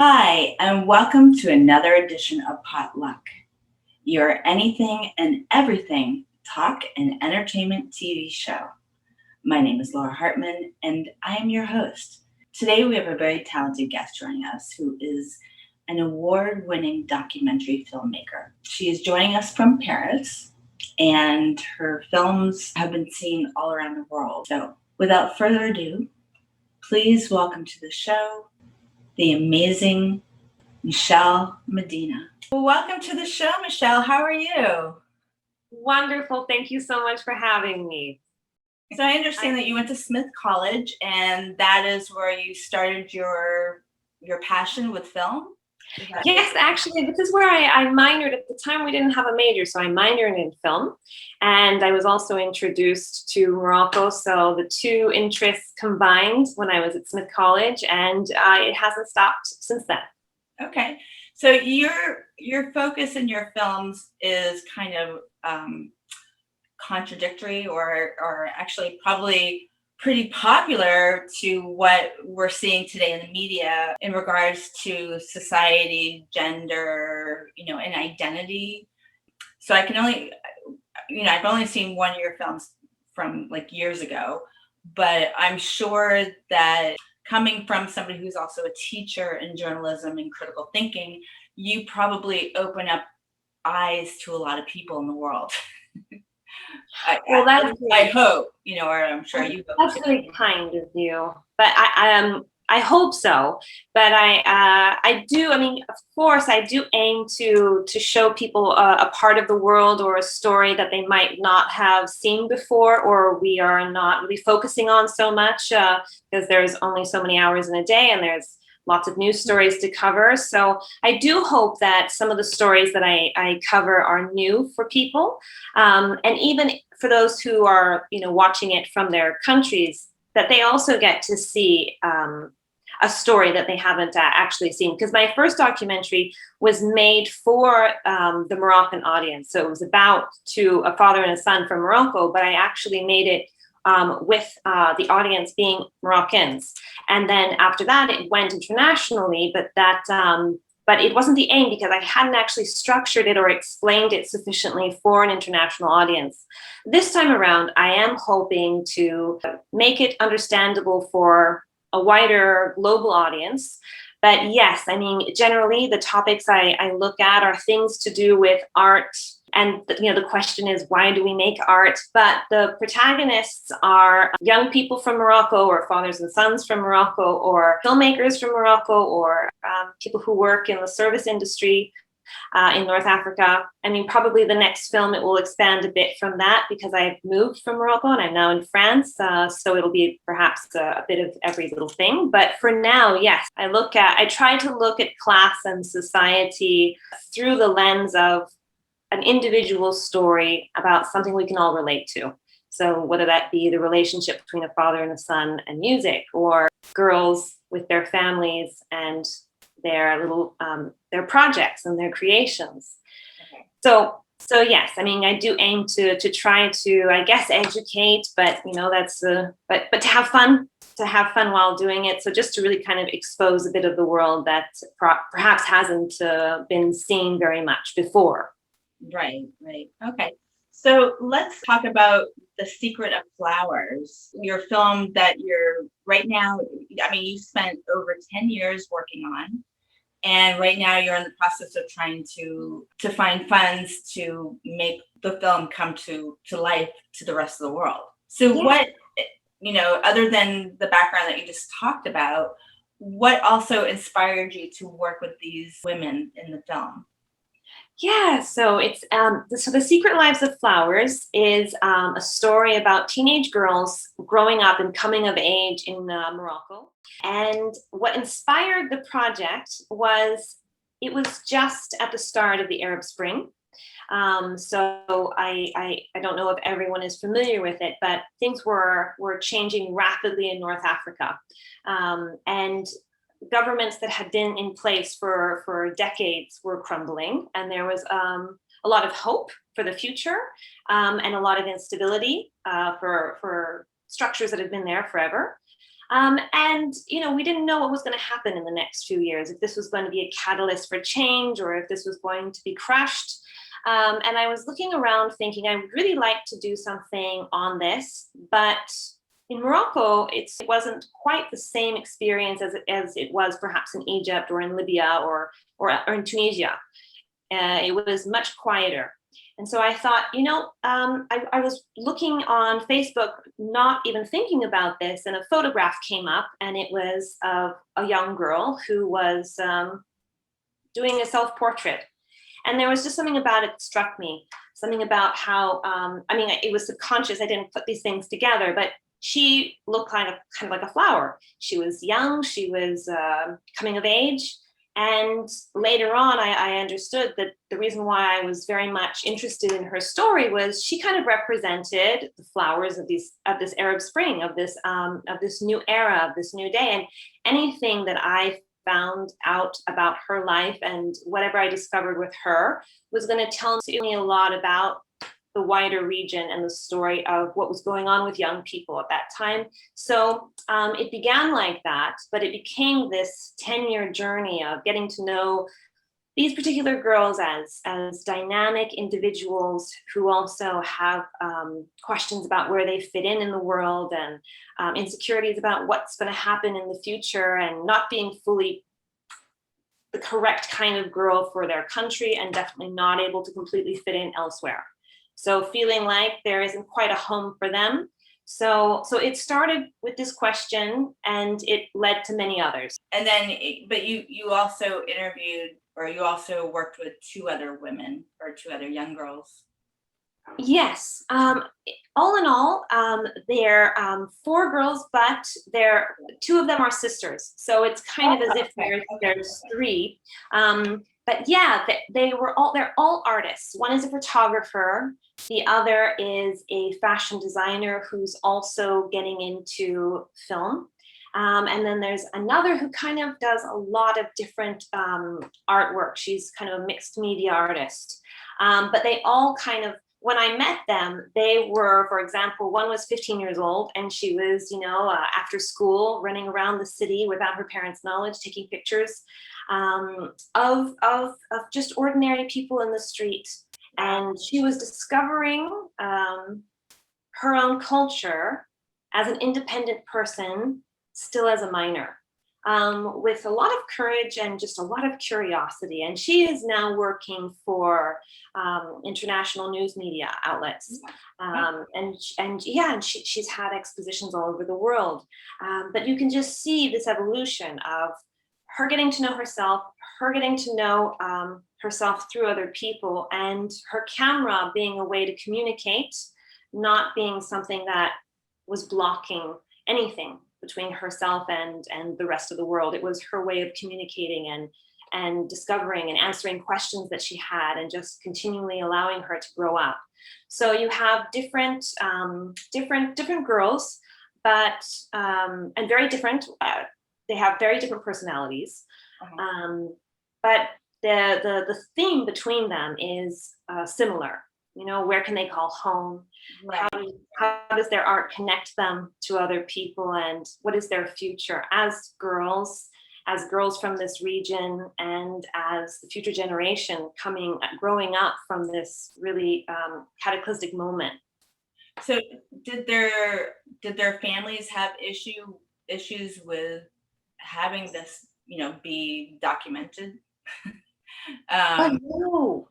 Hi, and welcome to another edition of Potluck, your anything and everything talk and entertainment TV show. My name is Laura Hartman, and I am your host. Today, we have a very talented guest joining us who is an award winning documentary filmmaker. She is joining us from Paris, and her films have been seen all around the world. So, without further ado, please welcome to the show the amazing Michelle Medina. Well, welcome to the show, Michelle. How are you? Wonderful. Thank you so much for having me. So I understand that you went to Smith College, and that is where you started your passion with film. Yes, actually, this is where I minored. At the time, we didn't have a major, so I minored in film. And I was also introduced to Morocco. So the two interests combined when I was at Smith College, and it hasn't stopped since then. Okay. So your focus in your films is kind of contradictory or actually probably pretty popular to what we're seeing today in the media in regards to society, gender, and identity. So I can only, I've only seen one of your films from like years ago, but I'm sure that coming from somebody who's also a teacher in journalism and critical thinking, you probably open up eyes to a lot of people in the world. I hope, or I'm sure you hope. That's very kind of you, but I hope so. But I do. I mean, of course, I do aim to show people a part of the world or a story that they might not have seen before, or we are not really focusing on so much because there's only so many hours in a day, and there's lots of news stories to cover. So I do hope that some of the stories that I cover are new for people, and even for those who are watching it from their countries, that they also get to see a story that they haven't actually seen. Because my first documentary was made for the Moroccan audience. So it was about a father and a son from Morocco, but I actually made it with the audience being Moroccans. And then after that, it went internationally, but it wasn't the aim because I hadn't actually structured it or explained it sufficiently for an international audience. This time around, I am hoping to make it understandable for a wider global audience. But yes, I mean, generally the topics I look at are things to do with art. And the question is, why do we make art? But the protagonists are young people from Morocco, or fathers and sons from Morocco, or filmmakers from Morocco, or people who work in the service industry in North Africa. I mean, probably the next film, it will expand a bit from that because I've moved from Morocco and I'm now in France. So it'll be perhaps a bit of every little thing. But for now, yes, I try to look at class and society through the lens of an individual story about something we can all relate to. So whether that be the relationship between a father and a son and music, or girls with their families and their little their projects and their creations. Okay. So yes, I mean, I do aim to try to, I guess, educate, but that's but to have fun while doing it. So just to really kind of expose a bit of the world that perhaps hasn't been seen very much before. Right. Okay. So let's talk about The Secret of Flowers, your film that you're right now, I mean, you spent over 10 years working on, and right now you're in the process of trying to find funds to make the film come to life to the rest of the world. So yeah. What, other than the background that you just talked about, what also inspired you to work with these women in the film? Yeah, so it's so The Secret Lives of Flowers is a story about teenage girls growing up and coming of age in Morocco. And what inspired the project was it was just at the start of the Arab Spring. So I don't know if everyone is familiar with it, but things were changing rapidly in North Africa, and governments that had been in place for decades were crumbling, and there was a lot of hope for the future, and a lot of instability for structures that had been there forever. And, we didn't know what was going to happen in the next few years, if this was going to be a catalyst for change or if this was going to be crushed. And I was looking around thinking I would really like to do something on this, but in Morocco, it wasn't quite the same experience as it was perhaps in Egypt or in Libya or in Tunisia. It was much quieter. And so I thought, I was looking on Facebook, not even thinking about this, and a photograph came up, and it was of a young girl who was doing a self-portrait. And there was just something about it that struck me, something about how, it was subconscious. I didn't put these things together, but she looked kind of like a flower. She was young, she was coming of age. And later on, I understood that the reason why I was very much interested in her story was she kind of represented the flowers of this Arab Spring, of this new era, of this new day. And anything that I found out about her life and whatever I discovered with her was going to tell me a lot about the wider region and the story of what was going on with young people at that time. So it began like that, but it became this 10-year journey of getting to know these particular girls as dynamic individuals who also have questions about where they fit in the world, and insecurities about what's going to happen in the future, and not being fully the correct kind of girl for their country, and definitely not able to completely fit in elsewhere. So feeling like there isn't quite a home for them. So it started with this question, and it led to many others. And then, but you also interviewed, or you also worked with two other women or two other young girls. Yes. All in all, they're 4 girls, but two of them are sisters. So it's kind of as if there's 3. But yeah, they're all artists. One is a photographer. The other is a fashion designer who's also getting into film. And then there's another who kind of does a lot of different artwork. She's kind of a mixed media artist. But they all kind of, when I met them, they were, for example, one was 15 years old, and she was, after school, running around the city without her parents' knowledge, taking pictures of just ordinary people in the street. And she was discovering her own culture as an independent person, still as a minor, with a lot of courage and just a lot of curiosity. And she is now working for international news media outlets. And she's had expositions all over the world. But you can just see this evolution of her getting to know herself, her getting to know herself through other people, and her camera being a way to communicate, not being something that was blocking anything between herself and the rest of the world. It was her way of communicating and discovering and answering questions that she had, and just continually allowing her to grow up. So you have different girls, but and very different. They have very different personalities, but the theme between them is similar. Where can they call home? Right. How does their art connect them to other people, and what is their future as girls from this region, and as the future generation growing up from this really cataclysmic moment? So did their families have issues with having this, be documented?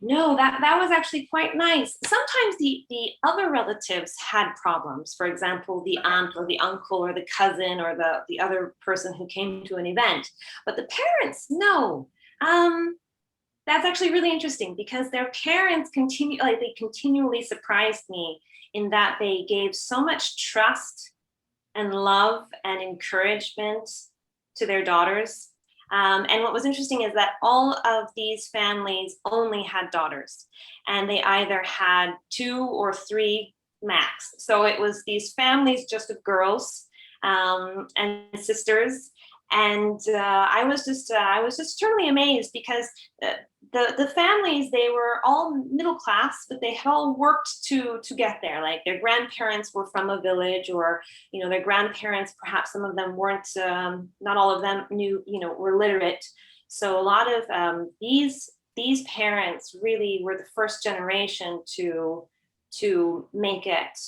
No, that was actually quite nice. Sometimes the other relatives had problems. For example, the aunt or the uncle or the cousin or the other person who came to an event. But the parents, no. That's actually really interesting, because their parents continually surprised me in that they gave so much trust and love and encouragement to their daughters. And what was interesting is that all of these families only had daughters, and they either had 2 or 3 max. So it was these families just of girls and sisters. And I was just totally amazed, because the families, they were all middle class, but they had all worked to get there. Like their grandparents were from a village, or their grandparents, perhaps some of them weren't, not all of them knew, were literate. So a lot of these parents really were the first generation to make it,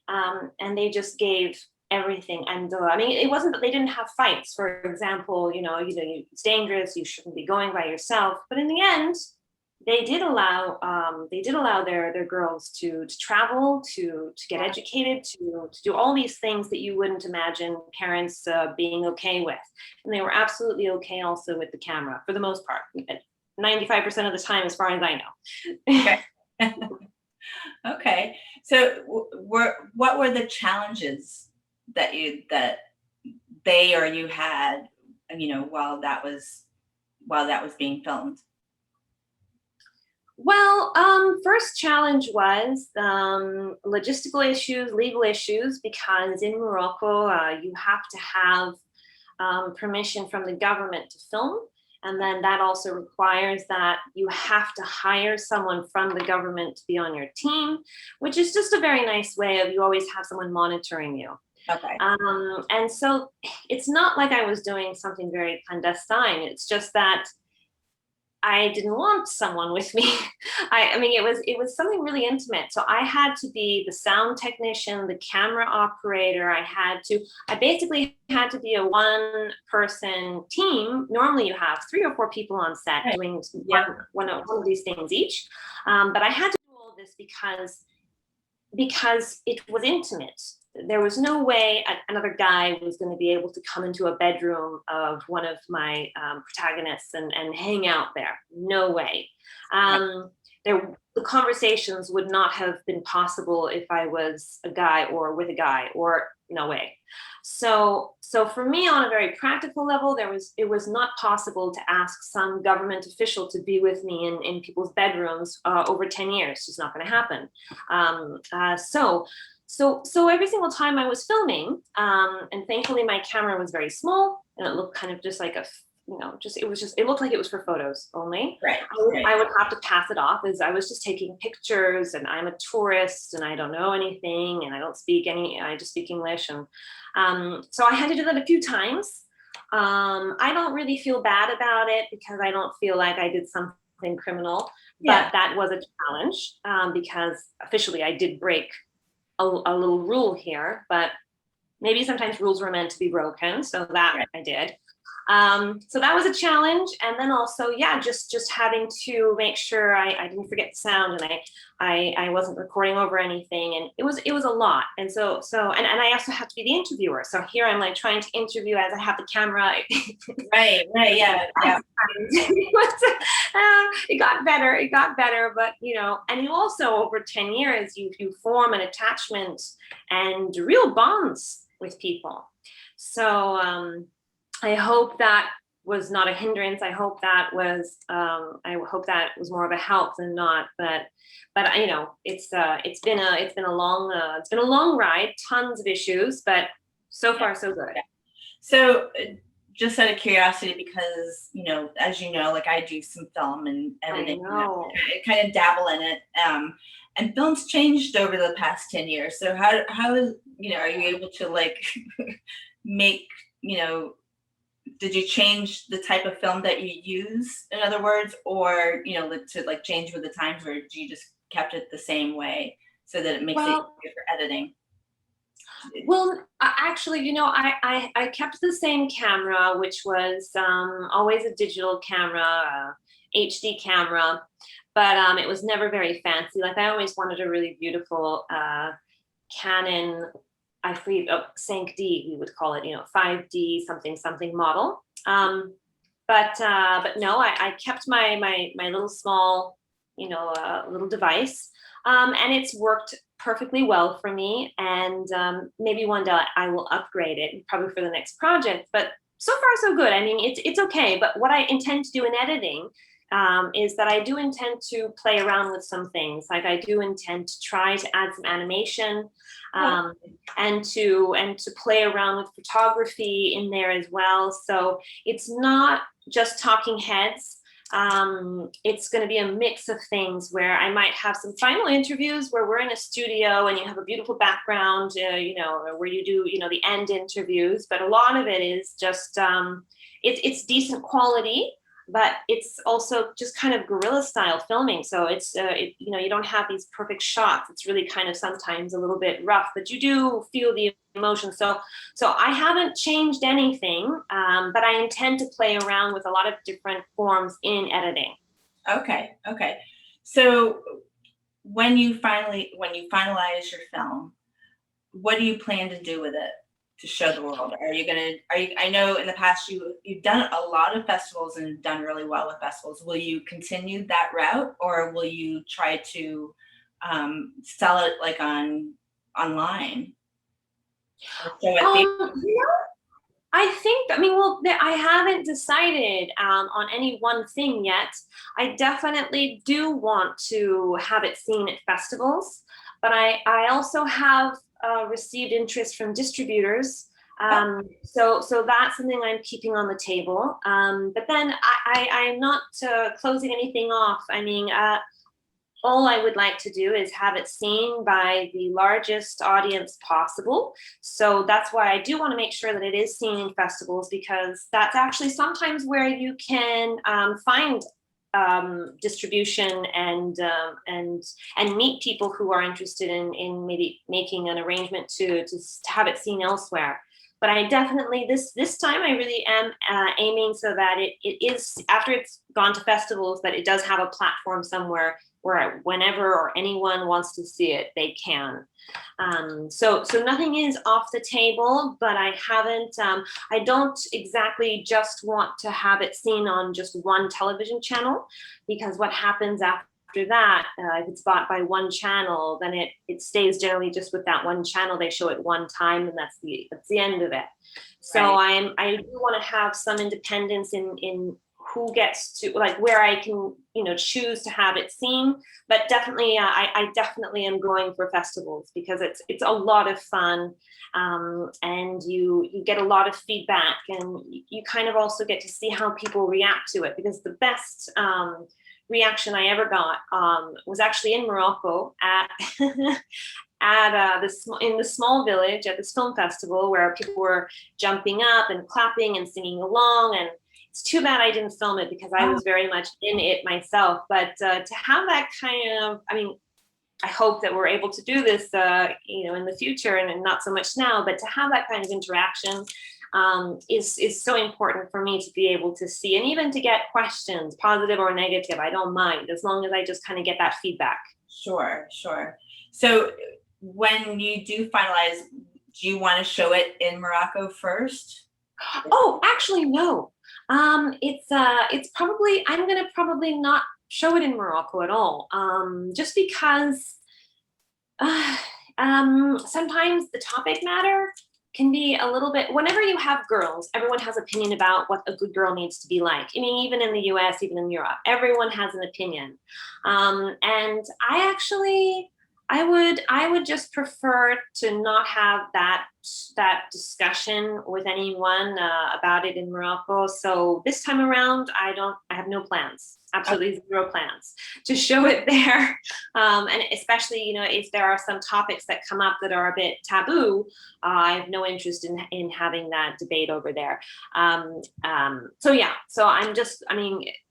and they just gave everything. And I mean, it wasn't that they didn't have fights. For example, it's dangerous, you shouldn't be going by yourself. But in the end, they did allow their girls to travel, to get educated, to do all these things that you wouldn't imagine parents being okay with. And they were absolutely okay also with the camera for the most part, 95% of the time, as far as I know. Okay. Okay. So what were the challenges that they or you had, while that was being filmed? Well, first challenge was logistical issues, legal issues, because in Morocco, you have to have permission from the government to film. And then that also requires that you have to hire someone from the government to be on your team, which is just a very nice way of, you always have someone monitoring you. Okay. And so it's not like I was doing something very clandestine. It's just that I didn't want someone with me. I mean, it was something really intimate. So I had to be the sound technician, the camera operator. I basically had to be a one-person team. Normally you have 3 or 4 people on set doing one of these things each. But I had to do all of this because it was intimate. There was no way another guy was going to be able to come into a bedroom of one of my protagonists and hang out there. No way. The conversations would not have been possible if I was a guy or with a guy, or no way. So for me, on a very practical level, it was not possible to ask some government official to be with me in people's bedrooms over 10 years. It's just not going to happen. So every single time I was filming, and thankfully my camera was very small, and it looked kind of just like it looked like it was for photos only. Right. I would have to pass it off as I was just taking pictures, and I'm a tourist and I don't know anything, and I just speak English. And so I had to do that a few times. I don't really feel bad about it because I don't feel like I did something criminal, but that was a challenge, because officially I did break a little rule here, but maybe sometimes rules were meant to be broken. So that I did. So that was a challenge. And then also, just having to make sure I didn't forget the sound, and I wasn't recording over anything. And it was a lot. And so and I also have to be the interviewer. So here I'm like trying to interview as I have the camera. Right. Yeah. It got better, but and you also, over 10 years, you form an attachment and real bonds with people. So I hope that was not a hindrance. I hope that was more of a help than not. But it's been a long ride, tons of issues, but so far so good. So just out of curiosity, because as like I do some film and editing, I kind of dabble in it, and film's changed over the past 10 years. So how is are you able to like make did you change the type of film that you use, in other words, or to like change with the times, or do you just kept it the same way so that it makes it easier for editing? Well, actually, I kept the same camera, which was always a digital camera, HD camera, but it was never very fancy. Like I always wanted a really beautiful Canon, 5D, we would call it, 5D something model. But no, I kept my little small, little device, and it's worked perfectly well for me. And maybe one day I will upgrade it, probably for the next project. But so far so good. I mean, it's okay. But what I intend to do in editing is that I do intend to play around with some things. Like I do intend to try to add some animation, and to play around with photography in there as well. So it's not just talking heads. It's going to be a mix of things where I might have some final interviews where we're in a studio and you have a beautiful background, where you do, the end interviews. But a lot of it is just, it's decent quality, but it's also just kind of guerrilla style filming. So it's, you don't have these perfect shots. It's really kind of sometimes a little bit rough, but you do feel the emotion. So I haven't changed anything, but I intend to play around with a lot of different forms in editing. Okay. Okay. So when you finalize your film, what do you plan to do with it to show the world? I know in the past you've done a lot of festivals and done really well with festivals. Will you continue that route, or will you try to sell it like online or show at the? I think, I haven't decided on any one thing yet. I definitely do want to have it seen at festivals, but I also have received interest from distributors. So that's something I'm keeping on the table. But then I'm not closing anything off. All I would like to do is have it seen by the largest audience possible. So that's why I do want to make sure that it is seen in festivals, because that's actually sometimes where you can find distribution and meet people who are interested in maybe making an arrangement to have it seen elsewhere. But I definitely, this time I really am aiming so that it is, after it's gone to festivals, that it does have a platform somewhere where whenever or anyone wants to see it, they can. So nothing is off the table, but I haven't, I don't exactly just want to have it seen on just one television channel, because what happens after that, if it's bought by one channel, then it stays generally just with that one channel. They show it one time, and that's the end of it. So Right. I do want to have some independence in who gets to, like, where I can choose to have it seen. But definitely, I definitely am going for festivals, because it's a lot of fun, and you get a lot of feedback, and you kind of also get to see how people react to it, because the best reaction I ever got was actually in Morocco at in the small village at this film festival, where people were jumping up and clapping and singing along. And it's too bad I didn't film it, because I was very much in it myself. But to have that kind of, I hope that we're able to do this, in the future, and not so much now, but to have that kind of interaction is so important for me to be able to see, and even to get questions, positive or negative. I don't mind, as long as I just kind of get that feedback. Sure, sure. So when you do finalize, do you want to show it in Morocco first? Oh, actually, no. It's probably, I'm gonna probably not show it in Morocco at all. Just because sometimes the topic matter can be a little bit, whenever you have girls, everyone has opinion about what a good girl needs to be like. Even in the US, even in Europe, everyone has an opinion. And I would just prefer to not have that discussion with anyone about it in Morocco. So this time around, I have no plans, absolutely zero plans to show it there. And especially, if there are some topics that come up that are a bit taboo, I have no interest in having that debate over there. So yeah, so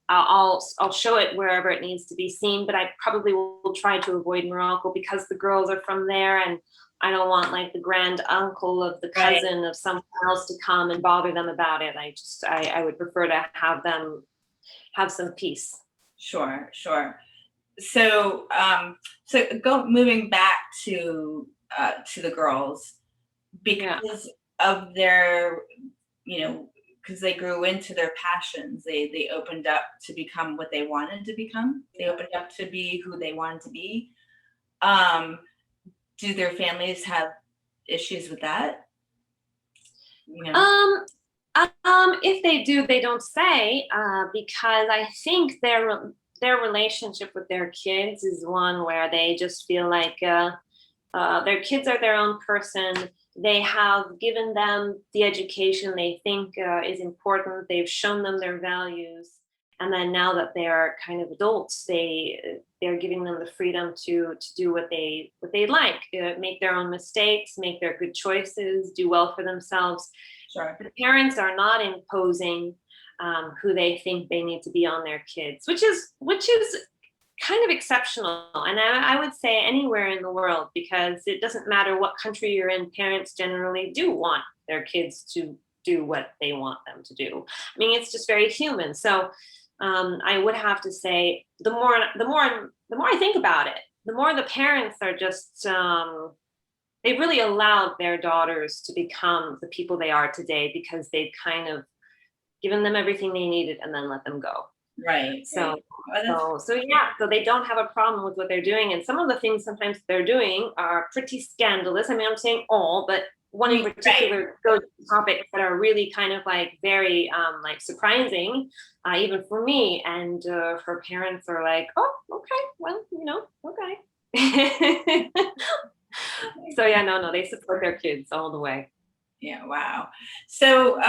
I'll show it wherever it needs to be seen, but I probably will try to avoid Morocco, because the girls are from there, and I don't want, like, the grand uncle of the cousin of someone else to come and bother them about it. I would prefer to have them have some peace. Sure, sure. So moving back to the girls, because of their, because they grew into their passions, they opened up to become what they wanted to become. They opened up to be who they wanted to be. Do their families have issues with that? If they do, they don't say, because I think their relationship with their kids is one where they just feel like their kids are their own person. They have given them the education they think is important. They've shown them their values, And then now that they're kind of adults, they're giving them the freedom to do what they like, make their own mistakes, make their good choices, do well for themselves. Sure. The parents are not imposing who they think they need to be on their kids, which is kind of exceptional. And I would say anywhere in the world, because it doesn't matter what country you're in, parents generally do want their kids to do what they want them to do. I mean, it's just very human. So I would have to say, the more I think about it, the more the parents are just they've really allowed their daughters to become the people they are today, because they've kind of given them everything they needed and then let them go. Right. So, Well, so they don't have a problem with what they're doing. And some of the things sometimes they're doing are pretty scandalous. I mean, I'm saying all, but one in particular goes to topics that are really kind of like very like surprising, even for me. And her parents are like, oh, okay, well, okay. So yeah, no, they support their kids all the way. Yeah, wow. So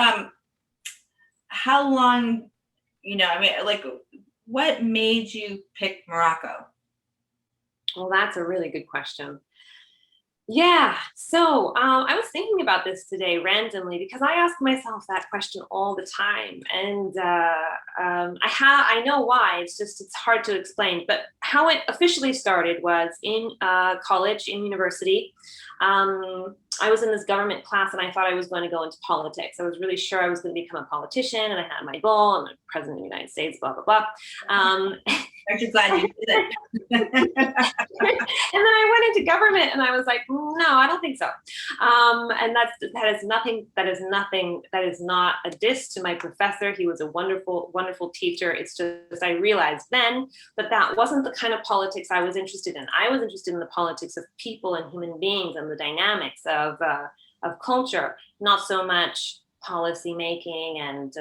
how long, I mean, like, what made you pick Morocco? Well, that's a really good question. Yeah, so I was thinking about this today randomly, because I ask myself that question all the time, and I know why. It's hard to explain. But how it officially started was in college, in university. I was in this government class, and I thought I was going to go into politics. I was really sure I was going to become a politician, and I had my goal. I'm the president of the United States, blah blah blah. Aren't you glad you did it? And then I went into government, and I was like, no, I don't think so. And that is not a diss to my professor. He was a wonderful, wonderful teacher. It's just, I realized then that wasn't the kind of politics I was interested in. I was interested in the politics of people and human beings and the dynamics of culture, not so much policy making and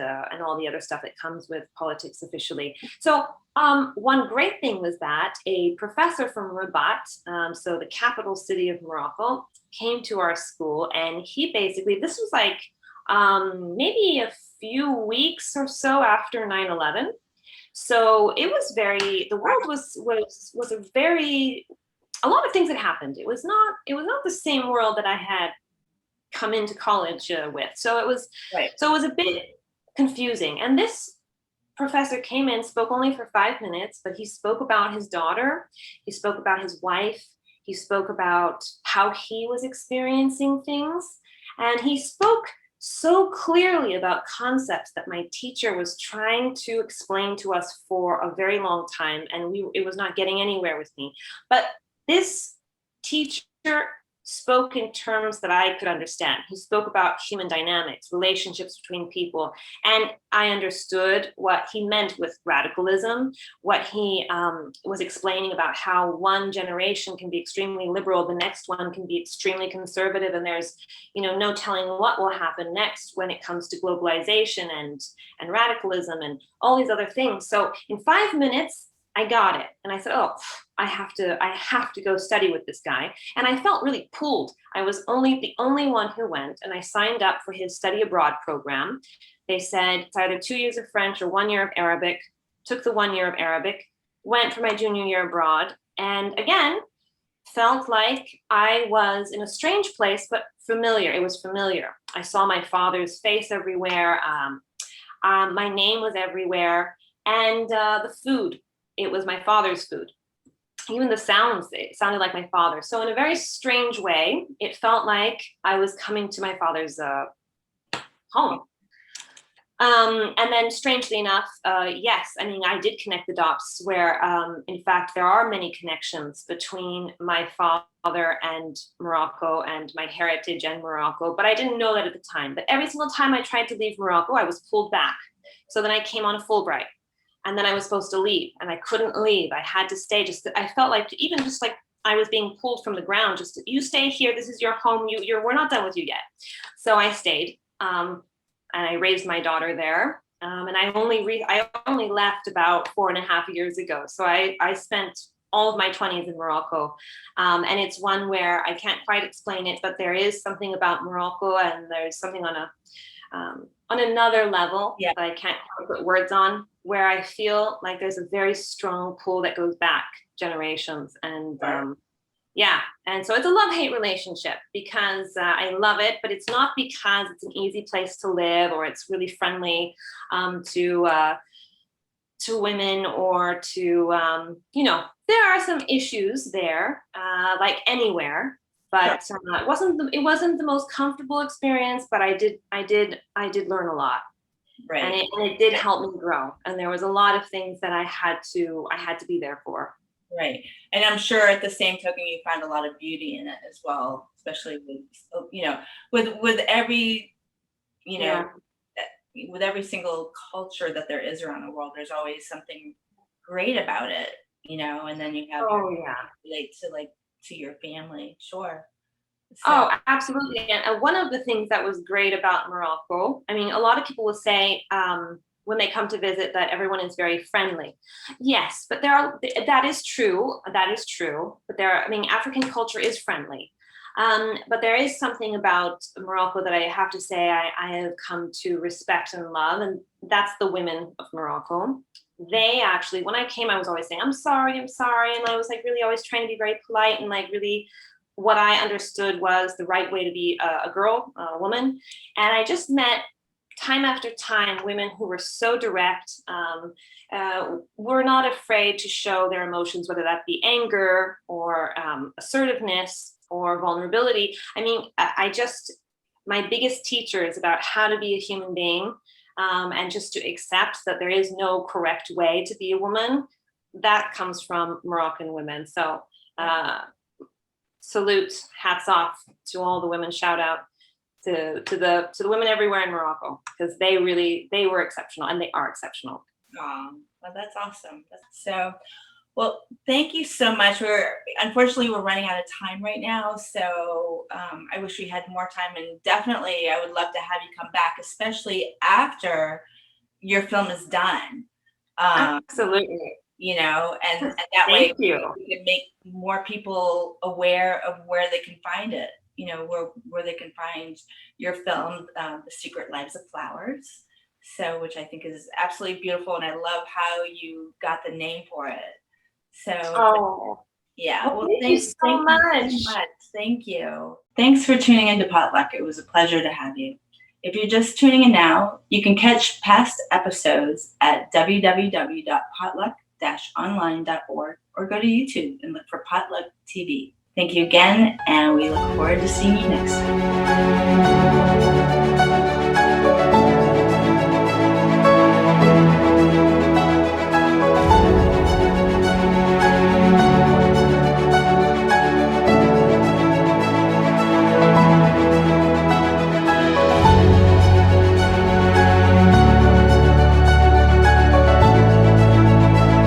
all the other stuff that comes with politics officially. So one great thing was that a professor from Rabat, so the capital city of Morocco, came to our school, and he basically, this was like maybe a few weeks or so after 9/11. So it was the world was a lot of things had happened. It was not the same world that I had come into college with. So it was a bit confusing. And this professor came in, spoke only for 5 minutes, but he spoke about his daughter. He spoke about his wife. He spoke about how he was experiencing things. And he spoke so clearly about concepts that my teacher was trying to explain to us for a very long time. And it was not getting anywhere with me. But this teacher spoke in terms that I could understand. He spoke about human dynamics, relationships between people, and I understood what he meant with radicalism, what he was explaining about how one generation can be extremely liberal, the next one can be extremely conservative, and there's no telling what will happen next when it comes to globalization and radicalism and all these other things. So in 5 minutes, I got it. And I said, oh, I have to go study with this guy. And I felt really pulled. I was the only one who went, and I signed up for his study abroad program. They said it's either 2 years of French or 1 year of Arabic. Took the 1 year of Arabic, went for my junior year abroad, and again, felt like I was in a strange place, but familiar. It was familiar. I saw my father's face everywhere. My name was everywhere. And the food, it was my father's food. Even the sounds, it sounded like my father. So in a very strange way, it felt like I was coming to my father's home. And then strangely enough, yes, I mean, I did connect the dots where, in fact, there are many connections between my father and Morocco and my heritage and Morocco, but I didn't know that at the time. But every single time I tried to leave Morocco, I was pulled back. So then I came on a Fulbright. And then I was supposed to leave, and I couldn't leave. I had to stay. I felt like just like I was being pulled from the ground. You stay here. This is your home. We're not done with you yet. So I stayed, and I raised my daughter there. And I only left about 4.5 years ago. So I spent all of my 20s in Morocco, and it's one where I can't quite explain it, but there is something about Morocco, and there's something on on another level Yeah. that I can't quite put words on, where I feel like there's a very strong pull that goes back generations. And Right. yeah, and so it's a love-hate relationship because I love it, but it's not because it's an easy place to live or it's really friendly to women or to there are some issues there, like anywhere. Sure. But it wasn't the most comfortable experience, but I did learn a lot, and Right. it did help me grow. And there was a lot of things that I had to be there for. Right. And I'm sure at the same token you find a lot of beauty in it as well, especially with every, you know, Yeah. with every single culture that there is around the world, there's always something great about it, and then you have your Oh yeah. relate to to your family. Sure. So Oh, absolutely. And one of the things that was great about Morocco, I mean, a lot of people will say when they come to visit that everyone is very friendly. Yes, but that is true. That is true. But I mean, African culture is friendly. But there is something about Morocco that I have to say I have come to respect and love, and that's the women of Morocco. They actually, when I came, I was always saying, I'm sorry. And I was like really always trying to be very polite and like really what I understood was the right way to be a girl, a woman. And I just met time after time women who were so direct, were not afraid to show their emotions, whether that be anger or assertiveness or vulnerability. I mean, my biggest teacher is about how to be a human being, and just to accept that there is no correct way to be a woman. That comes from Moroccan women. So, salute, hats off to all the women. Shout out to the women everywhere in Morocco, because they were exceptional and they are exceptional. well, that's awesome. Well, thank you so much. We're running out of time right now, so I wish we had more time, and definitely I would love to have you come back, especially after your film is done. Absolutely. And that way Thank you. we can make more people aware of where they can find it. Where they can find your film, The Secret Lives of Flowers. So, which I think is absolutely beautiful, and I love how you got the name for it. So, Oh, yeah. well, Well, thank you so thank you much. so much. Thank you. Thanks for tuning into Potluck. It was a pleasure to have you. If you're just tuning in now, you can catch past episodes at www.potluck-online.org or go to YouTube and look for Potluck TV. Thank you again, and we look forward to seeing you next time.